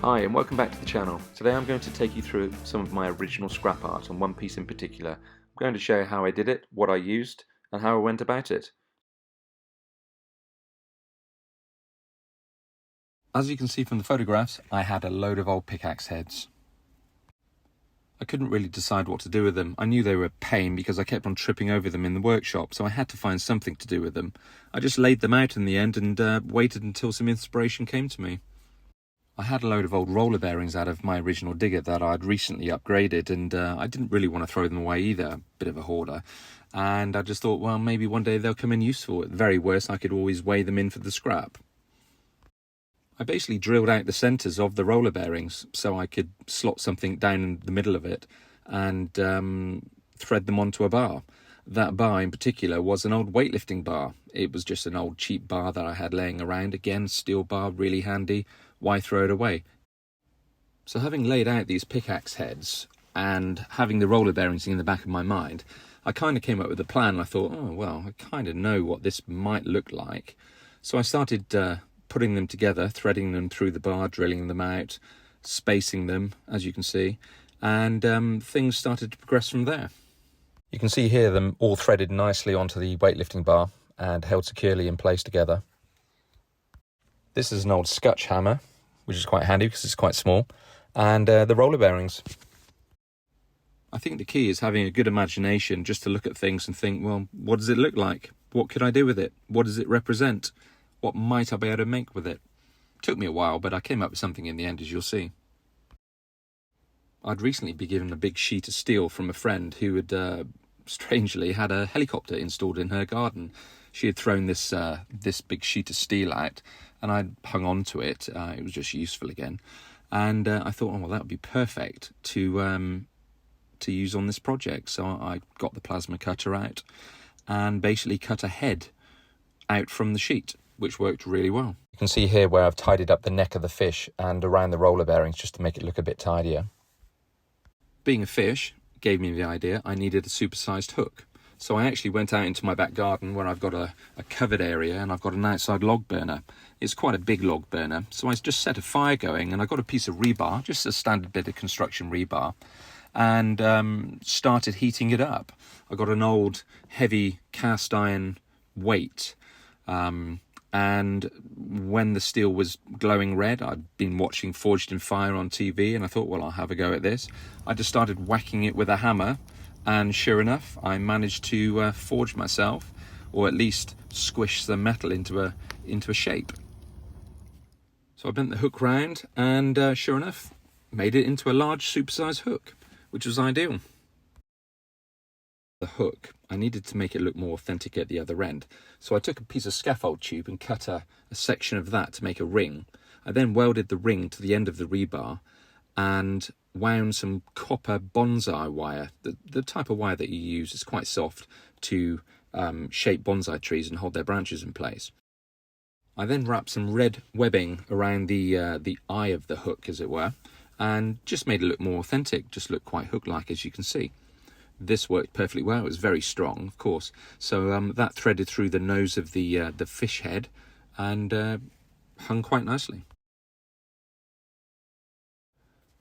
Hi and welcome back to the channel. Today I'm going to take you through some of my original scrap art on one piece in particular. I'm going to show you how I did it, what I used, and how I went about it. As you can see from the photographs, I had a load of old pickaxe heads. I couldn't really decide what to do with them. I knew they were a pain because I kept on tripping over them in the workshop, so I had to find something to do with them. I just laid them out in the end and waited until some inspiration came to me. I had a load of old roller bearings out of my original digger that I'd recently upgraded, and I didn't really want to throw them away either, a bit of a hoarder. And I just thought, well, maybe one day they'll come in useful. At the very worst, I could always weigh them in for the scrap. I basically drilled out the centres of the roller bearings so I could slot something down in the middle of it and thread them onto a bar. That bar in particular was an old weightlifting bar. It was just an old cheap bar that I had laying around. Again, steel bar, really handy. Why throw it away? So having laid out these pickaxe heads and having the roller bearings in the back of my mind, I kind of came up with a plan. I thought, oh, well, I kind of know what this might look like. So I started putting them together, threading them through the bar, drilling them out, spacing them, as you can see, and things started to progress from there. You can see here them all threaded nicely onto the weightlifting bar and held securely in place together. This is an old Scutch hammer, which is quite handy because it's quite small, and the roller bearings. I think the key is having a good imagination just to look at things and think, well, what does it look like? What could I do with it? What does it represent? What might I be able to make with it? Took me a while, but I came up with something in the end, as you'll see. I'd recently been given a big sheet of steel from a friend who had strangely had a helicopter installed in her garden. She had thrown this big sheet of steel out, and I'd hung on to it. It was just useful again, and I thought, oh well, that would be perfect to use on this project. So I got the plasma cutter out and basically cut a head out from the sheet, which worked really well. You can see here where I've tidied up the neck of the fish and around the roller bearings just to make it look a bit tidier. Being a fish gave me the idea I needed a supersized hook. So I actually went out into my back garden where I've got a covered area and I've got an outside log burner. It's quite a big log burner. So I just set a fire going and I got a piece of rebar, just a standard bit of construction rebar, and started heating it up. I got an old heavy cast iron weight, and when the steel was glowing red, I'd been watching Forged in Fire on TV and I thought, well, I'll have a go at this. I just started whacking it with a hammer, and sure enough, I managed to forge myself, or at least squish the metal into a shape. So I bent the hook round and sure enough, made it into a large supersized hook, which was ideal. The hook, I needed to make it look more authentic at the other end. So I took a piece of scaffold tube and cut a section of that to make a ring. I then welded the ring to the end of the rebar and wound some copper bonsai wire. The type of wire that you use is quite soft to shape bonsai trees and hold their branches in place. I then wrapped some red webbing around the eye of the hook, as it were, and just made it look more authentic, just look quite hook-like, as you can see. This worked perfectly well. It was very strong, of course. So that threaded through the nose of the fish head and hung quite nicely.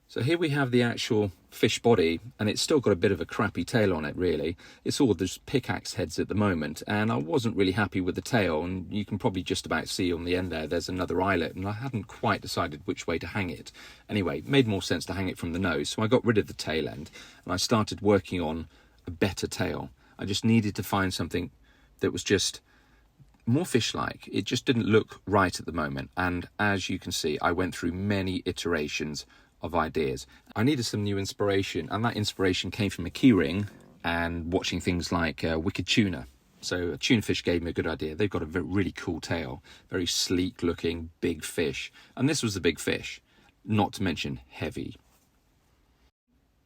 So here we have the actual fish body, and it's still got a bit of a crappy tail on it, really. It's all just pickaxe heads at the moment, and I wasn't really happy with the tail, and you can probably just about see on the end there's another eyelet, and I hadn't quite decided which way to hang it. Anyway, it made more sense to hang it from the nose, so I got rid of the tail end, and I started working on a better tail. I just needed to find something that was just more fish-like. It just didn't look right at the moment, and as you can see, I went through many iterations of ideas. I needed some new inspiration, and that inspiration came from a keyring and watching things like Wicked Tuna. So a tuna fish gave me a good idea. They've got a really cool tail, very sleek looking, big fish. And this was the big fish, not to mention heavy.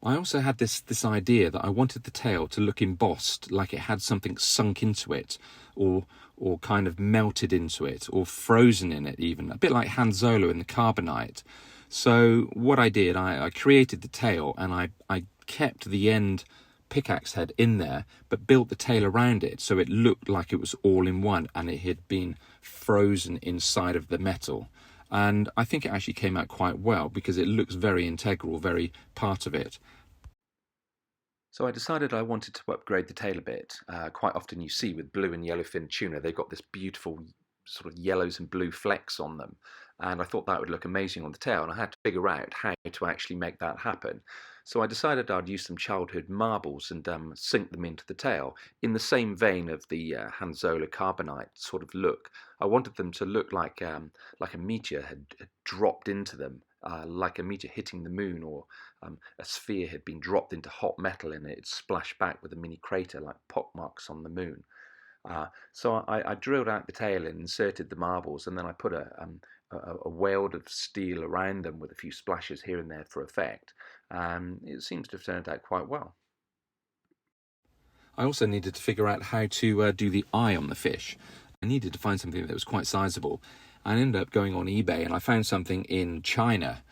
I also had this idea that I wanted the tail to look embossed, like it had something sunk into it, or kind of melted into it, or frozen in it even, a bit like Han Solo in the Carbonite. So what I did, I created the tail, and I kept the end pickaxe head in there, but built the tail around it so it looked like it was all in one and it had been frozen inside of the metal. And I think it actually came out quite well because it looks very integral, very part of it. So I decided I wanted to upgrade the tail a bit. Quite often you see with blue and yellowfin tuna, they've got this beautiful sort of yellows and blue flecks on them. And I thought that would look amazing on the tail, and I had to figure out how to actually make that happen. So I decided I'd use some childhood marbles and sink them into the tail in the same vein of the Hanzola carbonite sort of look. I wanted them to look like a meteor had dropped into them, like a meteor hitting the moon, or a sphere had been dropped into hot metal and it splashed back with a mini crater like pockmarks on the moon. So I drilled out the tail and inserted the marbles, and then I put a weld of steel around them with a few splashes here and there for effect. It seems to have turned out quite well. I also needed to figure out how to do the eye on the fish. I needed to find something that was quite sizable. I ended up going on eBay and I found something in China,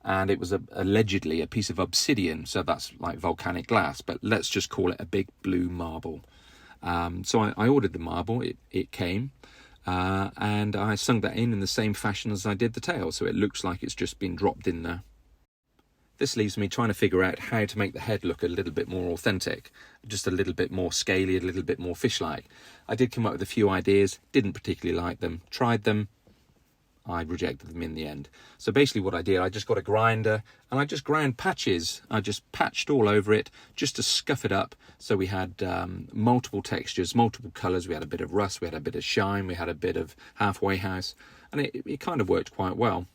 and it was allegedly a piece of obsidian, so that's like volcanic glass, but let's just call it a big blue marble. So I ordered the marble, it came, and I sunk that in the same fashion as I did the tail, so it looks like it's just been dropped in there. This leaves me trying to figure out how to make the head look a little bit more authentic, just a little bit more scaly, a little bit more fish-like. I did come up with a few ideas, didn't particularly like them, tried them, I rejected them in the end. So basically what I did, I just got a grinder and I just ground patches. I just patched all over it just to scuff it up. So we had multiple textures, multiple colours. We had a bit of rust, we had a bit of shine, we had a bit of halfway house, and it kind of worked quite well.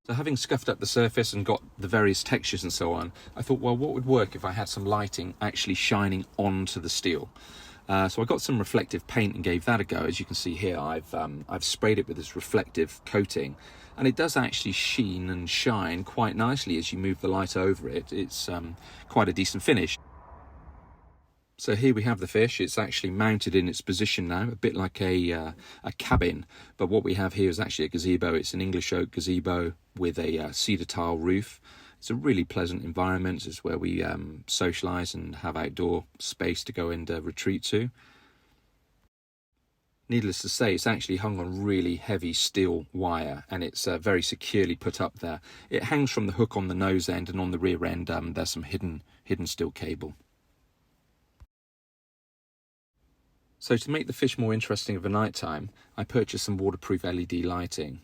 So having scuffed up the surface and got the various textures and so on, I thought, well, what would work if I had some lighting actually shining onto the steel? So I got some reflective paint and gave that a go. As you can see here, I've sprayed it with this reflective coating, and it does actually sheen and shine quite nicely as you move the light over it. It's quite a decent finish. So here we have the fish. It's actually mounted in its position now, a bit like a cabin. But what we have here is actually a gazebo. It's an English oak gazebo with a cedar tile roof. It's a really pleasant environment. It's where we socialise and have outdoor space to go and retreat to. Needless to say, it's actually hung on really heavy steel wire, and it's very securely put up there. It hangs from the hook on the nose end, and on the rear end there's some hidden steel cable. So to make the fish more interesting of a night time, I purchased some waterproof LED lighting.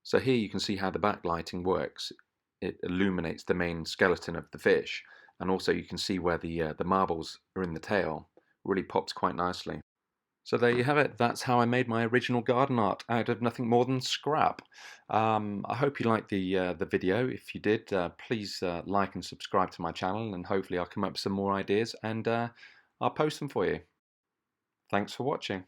So here you can see how the backlighting works. It illuminates the main skeleton of the fish, and also you can see where the marbles are in the tail. Really pops quite nicely. So there you have it. That's how I made my original garden art out of nothing more than scrap. I hope you liked the video. If you did, please like and subscribe to my channel, and hopefully I'll come up with some more ideas and I'll post them for you. Thanks for watching.